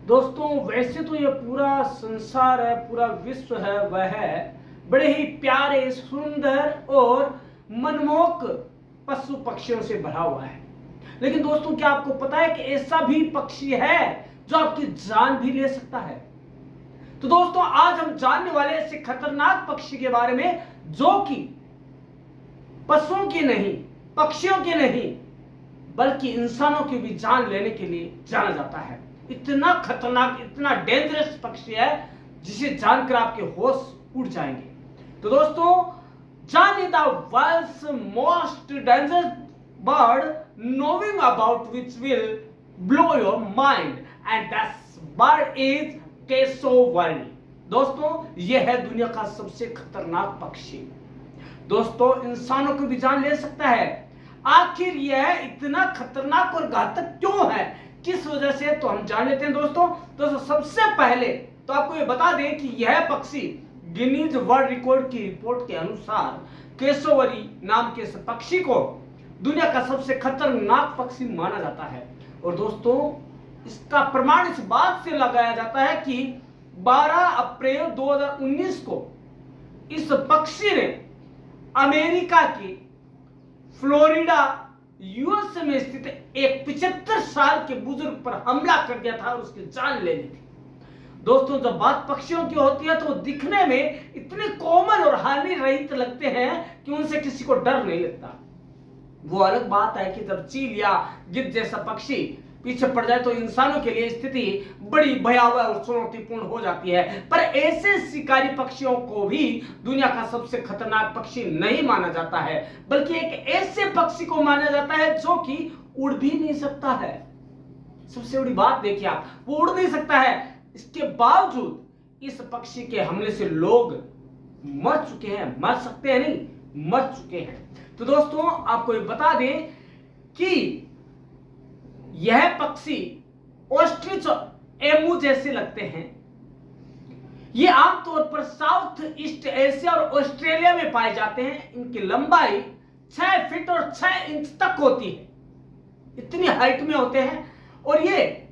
दोस्तों वैसे तो ये पूरा संसार है, पूरा विश्व है, वह है बड़े ही प्यारे, सुंदर और मनमोहक पशु पक्षियों से भरा हुआ है। लेकिन दोस्तों क्या आपको पता है कि ऐसा भी पक्षी है जो आपकी जान भी ले सकता है? तो दोस्तों आज हम जानने वाले ऐसे खतरनाक पक्षी के बारे में जो कि पशुओं की नहीं, पक्षियों की नहीं, बल्कि इंसानों की भी जान लेने के लिए जाना जाता है। इतना खतरनाक, इतना डेंजरस पक्षी है जिसे जानकर आपके होश उड़ जाएंगे। तो दोस्तों जानिए the world's most dangerous bird knowing about which will blow your mind and that bird is cassowary. दोस्तों यह है दुनिया का सबसे खतरनाक पक्षी। दोस्तों इंसानों को भी जान ले सकता है। आखिर यह इतना खतरनाक और घातक क्यों है, किस वजह से, तो हम जान लेते हैं। दोस्तों सबसे पहले तो आपको ये बता दें कि यह पक्षी गिनीज वर्ल्ड रिकॉर्ड की रिपोर्ट के अनुसार केसोवरी नाम के इस पक्षी को दुनिया का सबसे खतरनाक पक्षी माना जाता है। और दोस्तों इसका प्रमाण इस बात से लगाया जाता है कि 12 अप्रैल 2019 को इस पक्षी ने अमेरिका की फ्लोरिडा यूएस में स्थित एक 75 साल के बुजुर्ग पर हमला कर दिया था और उसकी जान ले ली थी। दोस्तों जब बात पक्षियों की होती है तो वो दिखने में इतने कोमल और हानि रहित लगते हैं कि उनसे किसी को डर नहीं लगता। वो अलग बात है कि जब चील या गिद्ध जैसा पक्षी पीछे पड़ जाए तो इंसानों के लिए स्थिति बड़ी भयावह और चुनौतीपूर्ण हो जाती है। पर ऐसे शिकारी पक्षियों को भी दुनिया का सबसे खतरनाक पक्षी नहीं माना जाता है, बल्कि एक ऐसे पक्षी को माना जाता है जो कि उड़ भी नहीं सकता है। सबसे बड़ी बात देखिए आप, वो उड़ नहीं सकता है, इसके बावजूद इस पक्षी के हमले से लोग मर चुके हैं। मर सकते हैं नहीं, मर चुके हैं। तो दोस्तों आपको ये बता दें कि यह पक्षी ऑस्ट्रिच एमू जैसे लगते हैं। ये आमतौर पर साउथ ईस्ट एशिया और ऑस्ट्रेलिया में पाए जाते हैं। इनकी लंबाई 6 फीट और 6 इंच तक होती है, इतनी हाइट में होते हैं। और ये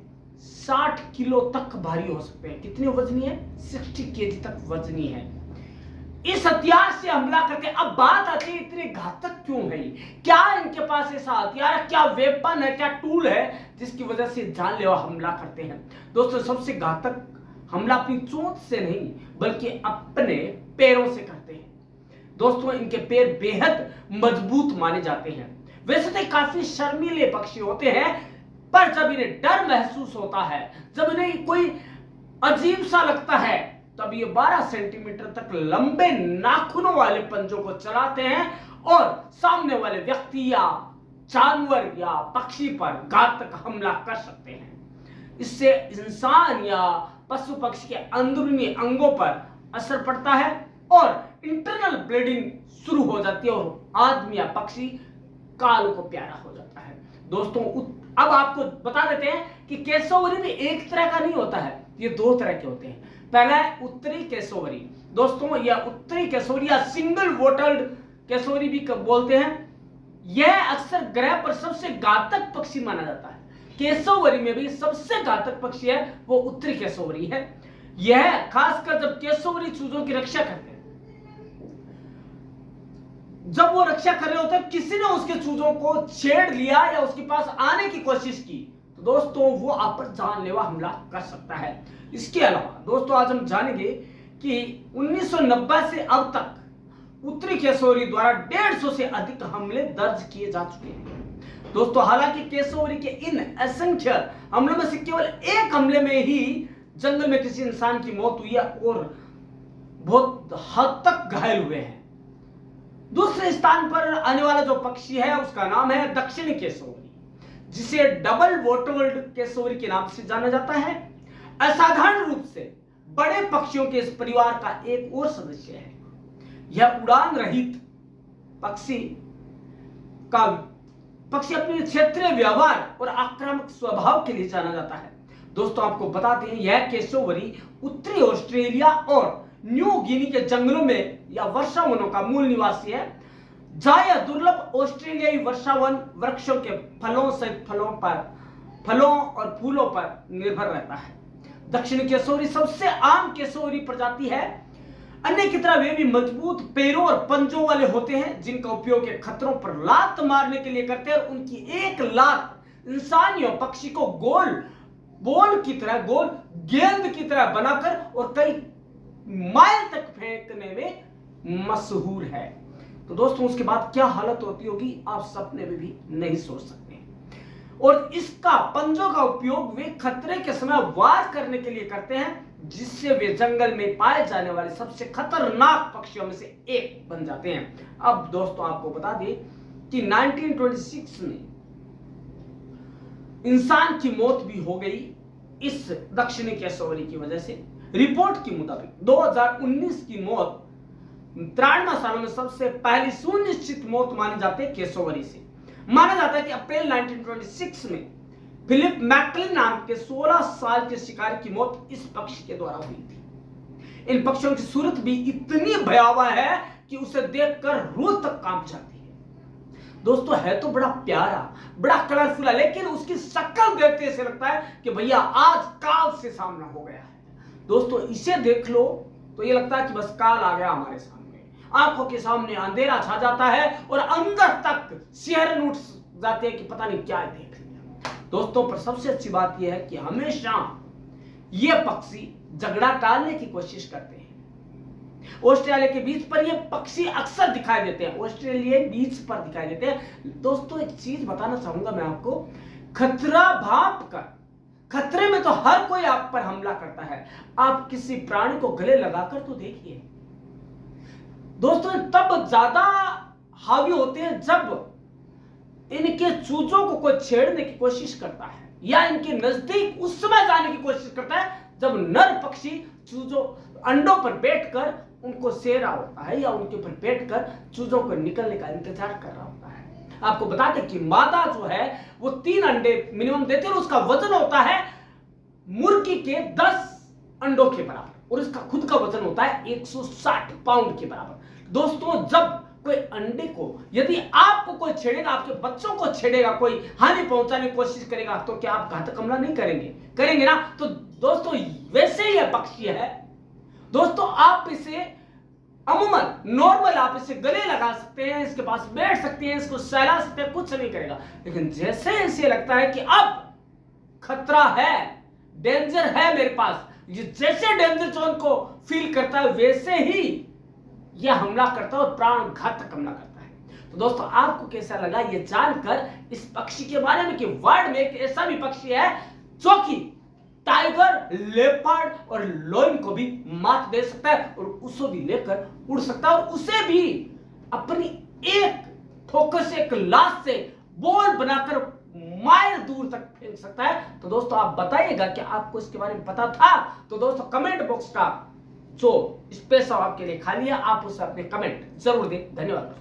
60 किलो तक भारी हो सकते हैं। कितने वजनी है? 60 केजी तक वजनी है। इस हथियार से हमला करके अब बात आती है इतने घातक क्यों है? क्या इनके पास ऐसा हथियार है, क्या वेपन है, क्या टूल है जिसकी वजह से जानलेवा हमला करते हैं? दोस्तों सबसे घातक हमला अपनी चोंच से नहीं बल्कि अपने पैरों से करते हैं। दोस्तों इनके पैर बेहद मजबूत माने जाते हैं। वैसे तो काफी शर्मीले पक्षी होते हैं, पर जब इन्हें डर महसूस होता है, जब इन्हें कोई अजीब सा लगता है, तब ये 12 सेंटीमीटर तक लंबे नाखूनों वाले पंजों को चलाते हैं और सामने वाले व्यक्ति या जानवर या पक्षी पर घातक हमला कर सकते हैं। इससे इंसान या पशु पक्षी के अंदरूनी अंगों पर असर पड़ता है और इंटरनल ब्लीडिंग शुरू हो जाती है और आदमी या पक्षी काल को प्यारा हो जाता है। दोस्तों अब आपको बता देते हैं कि केसोवरी भी एक तरह का नहीं होता है, ये 2 तरह के होते हैं। पहला है उत्तरी केसोवरी। दोस्तों यह उत्तरी केसोवरी या सिंगल वोटल्ड केसोवरी भी बोलते हैं। यह अक्सर ग्रह पर सबसे घातक पक्षी माना जाता है। केसोवरी में भी सबसे घातक पक्षी है वो उत्तरी केसोवरी है। यह खासकर जब केसोवरी चूजों की रक्षा करते हैं, जब वो रक्षा कर रहे होते हैं, किसी ने उसके चूजों को छेड़ लिया या उसके पास आने की कोशिश की तो दोस्तों वो आप पर जानलेवा हमला कर सकता है। इसके अलावा दोस्तों आज हम जानेंगे कि 1990 से अब तक उत्तरी केसोवरी द्वारा 150 से अधिक हमले दर्ज किए जा चुके हैं। दोस्तों हालांकि केसोवरी के इन असंख्य हमलों में से केवल एक हमले में ही जंगल में किसी इंसान की मौत हुई है और बहुत हद तक घायल हुए हैं। दूसरे स्थान पर आने वाला जो पक्षी है उसका नाम है दक्षिणी केसोवरी, जिसे डबल वोटल्ड केसोवरी के नाम से जाना जाता है। असाधारण रूप से बड़े पक्षियों के इस परिवार का एक और सदस्य है। यह उड़ान रहित पक्षी अपने क्षेत्रीय व्यवहार और आक्रामक स्वभाव के लिए जाना जाता है। दोस्तों आपको बता दें यह केसोवरी उत्तरी ऑस्ट्रेलिया और न्यू गिनी के जंगलों में या वर्षावनों का मूल निवासी है, जहां यह दुर्लभ ऑस्ट्रेलियाई वर्षावन वृक्षों के फलों और फूलों पर निर्भर रहता है। दक्षिणी केसौरी सबसे आम केसौरी प्रजाति है। अन्य की तरह वे भी मजबूत पैरों और पंजों वाले होते हैं, जिनका उपयोग खतरों पर लात मारने के लिए करते हैं। और उनकी एक लात इंसान या पक्षी को गोल बॉल की तरह, गोल गेंद की तरह बनाकर और कई माइल तक फेंकने में मशहूर है। तो दोस्तों उसके बाद क्या हालत होती होगी आप सपने में भी नहीं सोच सकते। और इसका पंजों का उपयोग वे खतरे के समय वार करने के लिए करते हैं, जिससे वे जंगल में पाए जाने वाले सबसे खतरनाक पक्षियों में से एक बन जाते हैं। अब दोस्तों आपको बता दें कि 1926 में इंसान की मौत भी हो गई इस दक्षिणी केसौरी की वजह से। रिपोर्ट के मुताबिक 2019 की मौत 93 सालों में सबसे पहली सुनिश्चित मौत मानी जाती है केसौरी से। माना जाता है कि अप्रैल 1926 में फिलिप मैकलिन नाम के 16 साल के शिकारी की मौत इस पक्षी के द्वारा हुई थी। इन पक्षियों की सूरत भी इतनी भयावह है कि उसे देखकर रूह तक कांप जाती है। दोस्तों है तो बड़ा प्यारा, बड़ा कलरफुल है, लेकिन उसकी शक्ल देखते ऐसे लगता है कि भैया आज काल से सामना हो गया है। दोस्तों इसे देख लो तो ये लगता है कि बस काल आ गया हमारे सामने, आंखों के सामने अंधेरा छा जाता है और अंदर तक सिहरन उठ जाते हैं कि पता नहीं क्या देख लिया। दोस्तों पर सबसे अच्छी बात यह है कि हमेशा ये पक्षी झगड़ा टालने की कोशिश करते हैं। ऑस्ट्रेलिया के बीच पर ये पक्षी अक्सर दिखाई देते हैं, ऑस्ट्रेलिया बीच पर दिखाई देते हैं। दोस्तों एक चीज बताना चाहूंगा मैं आपको, खतरा भाप कर, खतरे में तो हर कोई आप पर हमला करता है। आप किसी प्राणी को गले लगाकर तो देखिए। दोस्तों तब ज्यादा हावी होते हैं जब इनके चूजों को कोई छेड़ने की कोशिश करता है या इनके नजदीक उस समय जाने की कोशिश करता है जब नर पक्षी चूजों अंडों पर बैठकर उनको सेरा होता है या उनके ऊपर बैठकर चूजों को निकलने का इंतजार कर रहा होता है। आपको बता दें कि मादा जो है वो 3 अंडे मिनिमम देती है और उसका वजन होता है मुर्गी के 10 अंडों के बराबर और इसका खुद का वजन होता है 160 पाउंड के बराबर। दोस्तों जब कोई अंडे को यदि आपको कोई छेड़ेगा, आपके बच्चों को छेड़ेगा, कोई हानि पहुंचाने की कोशिश करेगा, तो क्या आप घातक हमला नहीं करेंगे ना। तो दोस्तों वैसे ही यह पक्षी है। दोस्तों आप इसे अमूमन नॉर्मल आप इसे गले लगा सकते हैं, इसके पास बैठ सकते हैं, इसको सहला सकते हैं, कुछ नहीं करेगा। लेकिन जैसे इसे लगता है कि अब खतरा है, डेंजर है मेरे पास, ये जैसे डेंजर जोन को फील करता है वैसे ही यह हमला करता है और प्राण घातक हमला करता है। तो दोस्तों आपको कैसा लगा ये जानकर इस पक्षी के बारे में कि वर्ल्ड में एक ऐसा भी पक्षी है जो कि टाइगर, लेपर्ड और लोइन को भी मात दे सकता है और उसे भी लेकर उड़ सकता है और उसे भी अपनी एक फोकस, एक लाश से बॉल बनाकर माइल दूर तक फेंक सकता है। तो दोस्तों आप बताइएगा कि आपको इसके बारे में पता था? तो दोस्तों कमेंट बॉक्स का जो स्पेस आपके लिए खाली है, आप उसे अपने कमेंट जरूर दें। धन्यवाद।